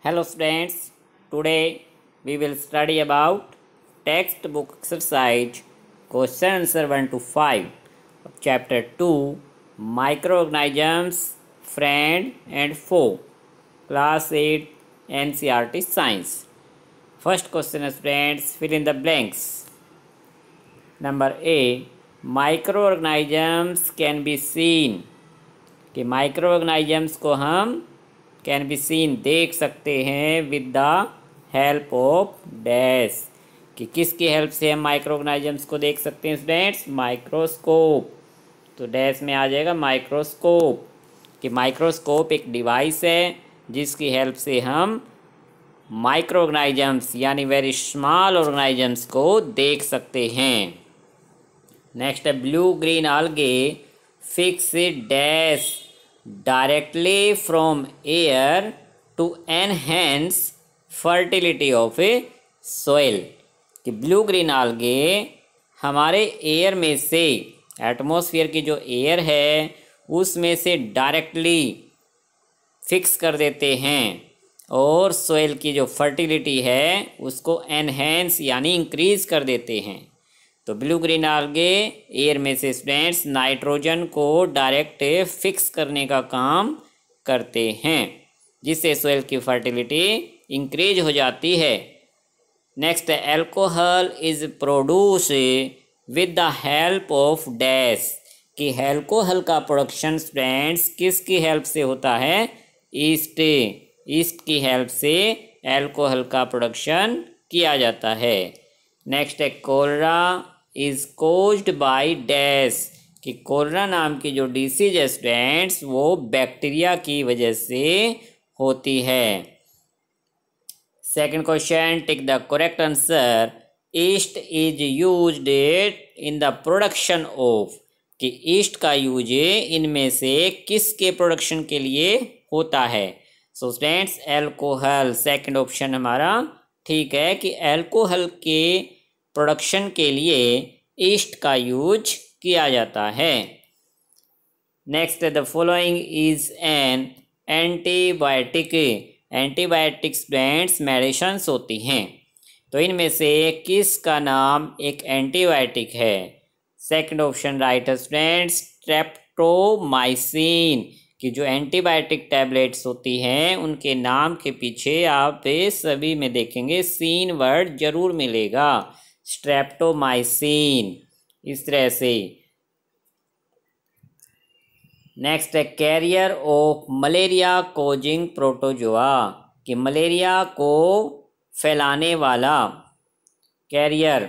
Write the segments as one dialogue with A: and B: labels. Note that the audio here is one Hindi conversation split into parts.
A: Hello students, today we will study about textbook exercise question answer 1 to 5 of chapter 2 microorganisms friend and foe class 8 NCERT science. First question students, fill in the blanks. Number A, microorganisms can be seen कि microorganisms को हम कैन बी सीन देख सकते हैं with the help of dash कि किसकी हेल्प से हम माइक्रोऑर्गेनिजम्स को देख सकते हैं स्टूडेंट्स, माइक्रोस्कोप. तो डैश में आ जाएगा माइक्रोस्कोप कि माइक्रोस्कोप एक डिवाइस है जिसकी हेल्प से हम माइक्रोऑर्गेनिजम्स यानी वेरी स्मॉल ऑर्गेनिजम्स को देख सकते हैं. नेक्स्ट है blue green algae fix dash directly from air to enhance fertility of a soil कि ब्लू ग्रीन algae हमारे एयर में से एटमॉस्फेयर की जो एयर है उसमें से डायरेक्टली फिक्स कर देते हैं और सोइल की जो फर्टिलिटी है उसको एनहेंस यानी इंक्रीज कर देते हैं. तो ब्लू ग्रीन algae एयर में से स्टूडेंट्स नाइट्रोजन को डायरेक्ट फिक्स करने का काम करते हैं जिससे सोइल की फर्टिलिटी इंक्रीज हो जाती है. Next alcohol is produce with the help of dash कि एल्कोहल का प्रोडक्शन स्टूडेंट्स किसकी हेल्प से होता है, ईस्ट की हेल्प से एल्कोहल का प्रोडक्शन किया जाता है. नेक्स्ट है cholera is caused by dash कि कोलरा नाम की जो डिसीज है स्टूडेंट्स वो बैक्टीरिया की वजह से होती है. Second question, tick the correct answer. East is used in the production of कि ईस्ट का यूज इनमें से किसके प्रोडक्शन के लिए होता है. So students alcohol, second option हमारा ठीक है कि एल्कोहल के प्रोडक्शन के लिए ईस्ट का यूज किया जाता है. Next the following is an antibiotic. Antibiotic students medicines होती हैं तो इनमें से किसका नाम एक एंटीबायोटिक है. सेकंड ऑप्शन राइट है स्टूडेंट्स स्ट्रेप्टोमाइसिन कि जो एंटीबायोटिक टैबलेट्स होती हैं उनके नाम के पीछे आप सभी में देखेंगे सीन वर्ड जरूर मिलेगा, स्ट्रेप्टोमाइसिन इस तरह से. नेक्स्ट है carrier of malaria causing protozoa कि मलेरिया को फैलाने वाला कैरियर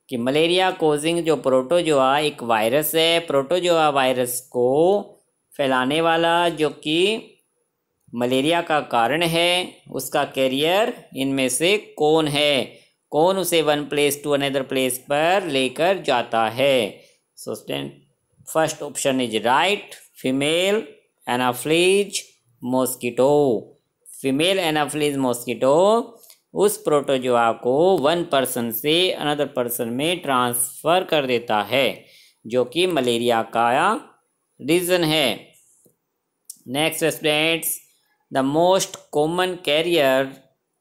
A: कि मलेरिया कोजिंग जो प्रोटोजोआ एक वायरस है, प्रोटोजोआ वायरस को फैलाने वाला जो कि मलेरिया का कारण है उसका कैरियर इनमें से कौन है, कौन उसे one place to another place पर लेकर जाता है. So first option is right, female Anopheles mosquito. Female Anopheles mosquito उस प्रोटोजोआ को वन पर्सन से अनदर पर्सन में ट्रांसफ़र कर देता है जो कि मलेरिया का रीज़न है. Next students the most common carrier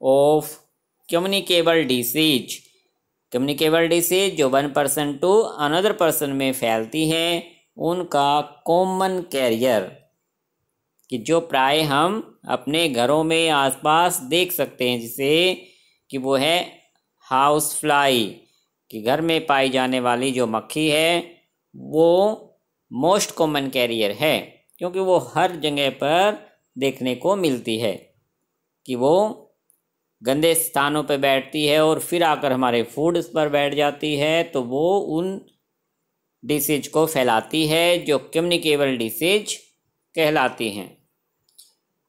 A: of communicable disease. Communicable disease जो one person to another person में फैलती हैं उनका कॉमन कैरियर कि जो प्राय हम अपने घरों में आसपास देख सकते हैं जिसे कि वो है हाउस फ्लाई कि घर में पाई जाने वाली जो मक्खी है वो मोस्ट कॉमन कैरियर है क्योंकि वो हर जगह पर देखने को मिलती है कि वो गंदे स्थानों पर बैठती है और फिर आकर हमारे फूड पर बैठ जाती है तो वो उन डिसीज को फैलाती है जो कम्युनिकेबल डिसीज कहलाती हैं.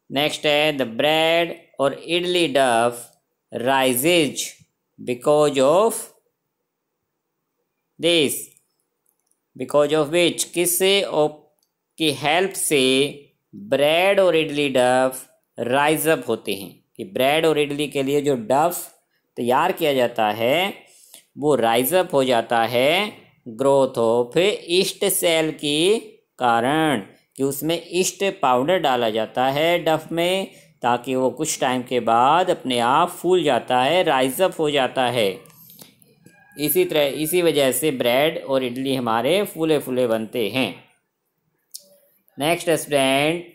A: नेक्स्ट है द ब्रेड और इडली डफ rises because of this, because of which किससे की हेल्प से ब्रेड और इडली डफ राइज अप होते हैं कि ब्रेड और इडली के लिए जो डफ तैयार किया जाता है वो राइज अप हो जाता है ग्रोथ ऑफ ईस्ट सेल के कारण कि उसमें ईस्ट पाउडर डाला जाता है डफ में ताकि वो कुछ टाइम के बाद अपने आप फूल जाता है, राइज अप हो जाता है। इसी वजह से ब्रेड और इडली हमारे फूले फूले बनते हैं। Next student,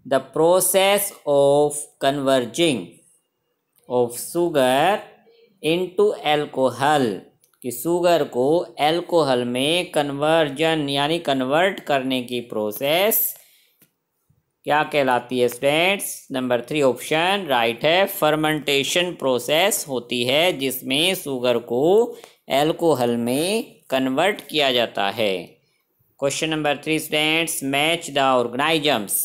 A: the process of converging of sugar into alcohol, कि शुगर को एल्कोहल में कन्वर्जन यानी कन्वर्ट करने की प्रोसेस क्या कहलाती है स्टूडेंट्स? नंबर 3 ऑप्शन राइट है, फर्मेंटेशन प्रोसेस होती है जिसमें शुगर को एल्कोहल में कन्वर्ट किया जाता है। Question number 3 students, match the organisms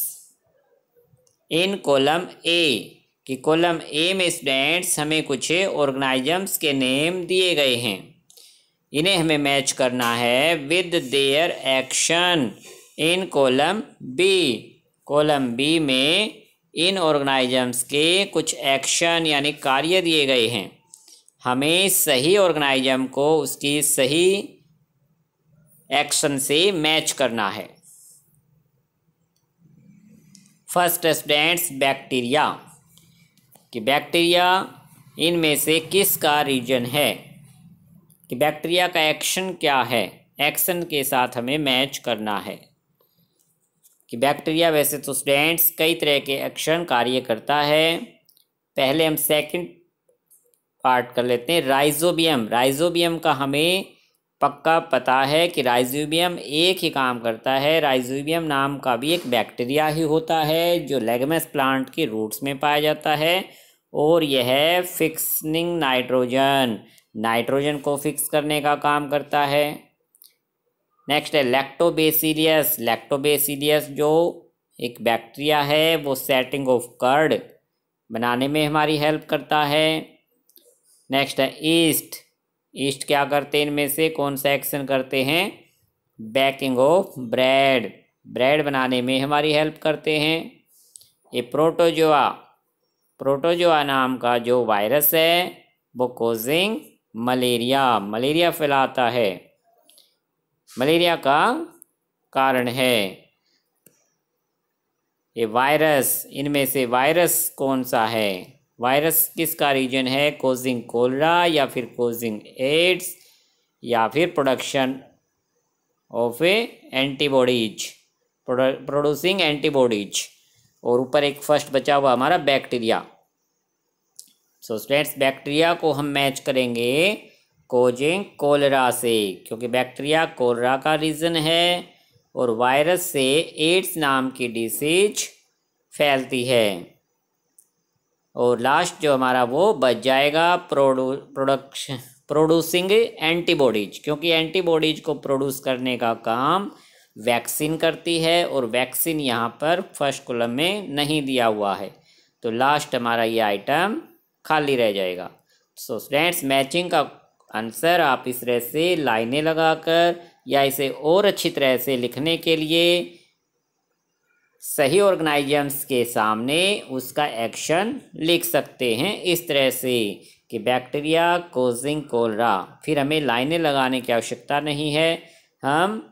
A: in column A, कि कॉलम ए में स्टूडेंट्स हमें कुछ ऑर्गेनिजम्स के नेम दिए गए हैं, इन्हें हमें मैच करना है with their action in column B. Column B में इन ऑर्गेनिजम्स के कुछ एक्शन यानी कार्य दिए गए हैं, हमें सही ऑर्गेनिज्म को उसकी सही एक्शन से मैच करना है। फर्स्ट स्टूडेंट्स, बैक्टीरिया, कि बैक्टीरिया इनमें से किसका रीजन है, कि बैक्टीरिया का एक्शन क्या है, एक्शन के साथ हमें मैच करना है। कि बैक्टीरिया वैसे तो स्टूडेंट्स कई तरह के एक्शन कार्य करता है। पहले हम सेकंड पार्ट कर लेते हैं, राइजोबियम। राइजोबियम का हमें पक्का पता है कि राइजोबियम एक ही काम करता है। राइजोबियम नाम का भी एक बैक्टीरिया ही होता है जो लेगमस प्लांट के रूट्स में पाया जाता है, और यह फिक्सिंग नाइट्रोजन को फिक्स करने का काम करता है। नेक्स्ट है लैक्टोबैसिलियस। लैक्टोबैसिलियस जो एक बैक्टीरिया है वो सेटिंग ऑफ कर्ड बनाने में हमारी हेल्प करता है। नेक्स्ट है ईस्ट। ईस्ट क्या करते हैं, इनमें से कौन सा एक्शन करते हैं, बेकिंग ऑफ ब्रेड बनाने में हमारी हेल्प करते हैं। ये प्रोटोजोआ नाम का जो वायरस है वो कोजिंग मलेरिया फैलाता है, मलेरिया का कारण है ये वायरस। इनमें से वायरस कौन सा है, वायरस किसका रीजन है, कोजिंग कोलरा या फिर कोजिंग एड्स या फिर production of antibodies, producing antibodies. और ऊपर एक फर्स्ट बचा हुआ हमारा बैक्टीरिया। सो स्टूडेंट्स, बैक्टीरिया को हम मैच करेंगे कोजिंग कोलरा से, क्योंकि बैक्टीरिया कोलरा का रीजन है और वायरस से एड्स नाम की डिसीज फैलती है। और लास्ट जो हमारा वो बच जाएगा प्रोड्यूसिंग एंटीबॉडीज, क्योंकि एंटीबॉडीज को प्रोड्यूस करने का काम वैक्सीन करती है, और वैक्सीन यहाँ पर फर्स्ट कॉलम में नहीं दिया हुआ है, तो लास्ट हमारा ये आइटम खाली रह जाएगा। सो स्टूडेंट्स, मैचिंग का आंसर आप इस तरह से लाइनें लगाकर या इसे और अच्छी तरह से लिखने के लिए सही ऑर्गेनिजम्स के सामने उसका एक्शन लिख सकते हैं इस तरह से कि बैक्टीरिया कोजिंग कोलरा। फिर हमें लाइनें लगाने की आवश्यकता नहीं है, हम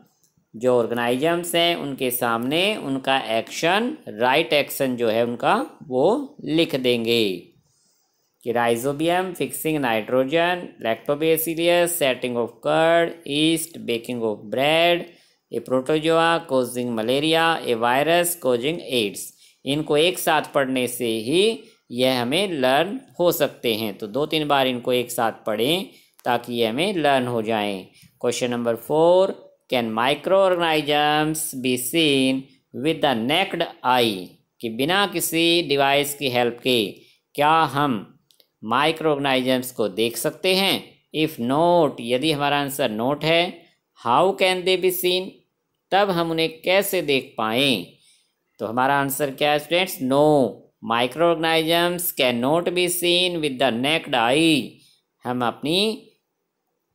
A: जो ऑर्गेनिजम्स हैं उनके सामने उनका एक्शन, राइट एक्शन जो है उनका वो लिख देंगे कि Rhizobium fixing nitrogen, Lactobacillus setting of curd, yeast baking of bread, a protozoa causing malaria, a virus causing AIDS. इनको एक साथ पढ़ने से ही यह हमें लर्न हो सकते हैं, तो 2-3 बार इनको एक साथ पढ़ें ताकि ये हमें लर्न हो जाएं। Question number 4, can micro organisms B seen with the naked आई, कि बिना किसी डिवाइस की हेल्प के क्या हम माइक्रो ऑर्गेनिजम्स को देख सकते हैं? इफ़ नोट, यदि हमारा आंसर नोट है, how can they be seen, तब हम उन्हें कैसे देख पाएँ? तो हमारा आंसर क्या है students? No, micro organisms can not be seen with the naked eye. हम अपनी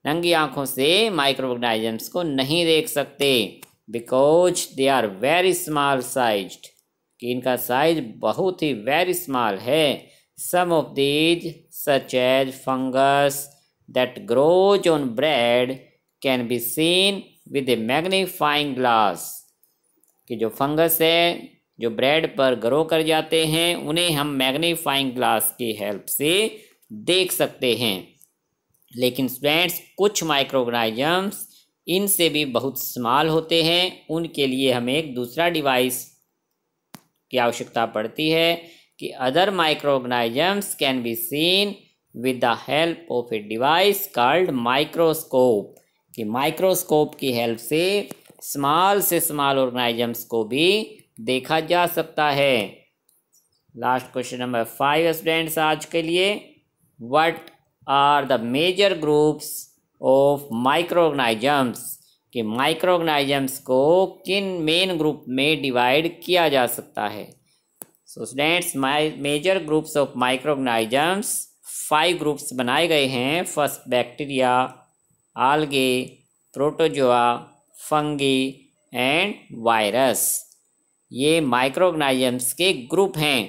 A: नंगी आँखों से माइक्रो ऑर्गेनिजम्स को नहीं देख सकते, because they are very small sized, कि इनका साइज बहुत ही वेरी स्मॉल है। Some of these such as fungus that grows on bread can be seen with a magnifying glass, कि जो फंगस है जो ब्रेड पर ग्रो कर जाते हैं उन्हें हम मैग्नीफाइंग ग्लास की हेल्प से देख सकते हैं। लेकिन स्टूडेंट्स कुछ माइक्रो ऑर्गेनिजम्स इनसे भी बहुत स्मॉल होते हैं, उनके लिए हमें एक दूसरा डिवाइस की आवश्यकता पड़ती है कि other micro organisms can be seen with the help of a device called microscope, कि माइक्रोस्कोप की हेल्प से स्मॉल ऑर्गेनिजम्स को भी देखा जा सकता है। लास्ट क्वेश्चन नंबर 5 स्टूडेंट्स आज के लिए, what are the major groups of micro organisms, कि माइक्रो ऑर्गेनिजम्स को किन मेन ग्रुप में डिवाइड किया जा सकता है। So students major groups of micro organisms 5 groups बनाए गए हैं। First bacteria, algae, protozoa, fungi and virus. ये माइक्रो ऑर्गेनिजम्स के ग्रुप हैं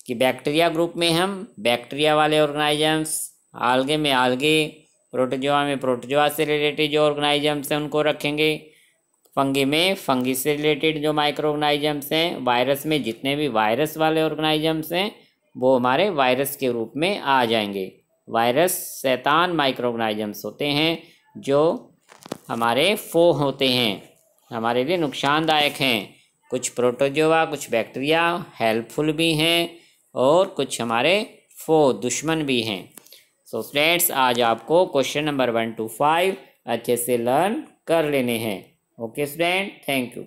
A: कि बैक्टीरिया ग्रुप में हम बैक्टीरिया वाले ऑर्गेनिजम्स, आल्गे में आल्गे, प्रोटोजोआ में प्रोटोजोआ से रिलेटेड जो ऑर्गेनिजम्स हैं उनको रखेंगे, फंगी में फंगी से रिलेटेड जो माइक्रो ऑर्गेनिजम्स हैं, वायरस में जितने भी वायरस वाले ऑर्गेनिजम्स हैं वो हमारे वायरस के रूप में आ जाएंगे। वायरस शैतान माइक्रो ऑर्गेनिजम्स होते हैं जो हमारे फो होते हैं, हमारे लिए नुकसानदायक हैं। कुछ प्रोटोजोआ, कुछ बैक्टीरिया हेल्पफुल भी हैं और कुछ हमारे फो दुश्मन भी हैं। सो स्टूडेंट्स आज आपको क्वेश्चन नंबर 1 to 5 अच्छे से लर्न कर लेने हैं। Okay student, thank you.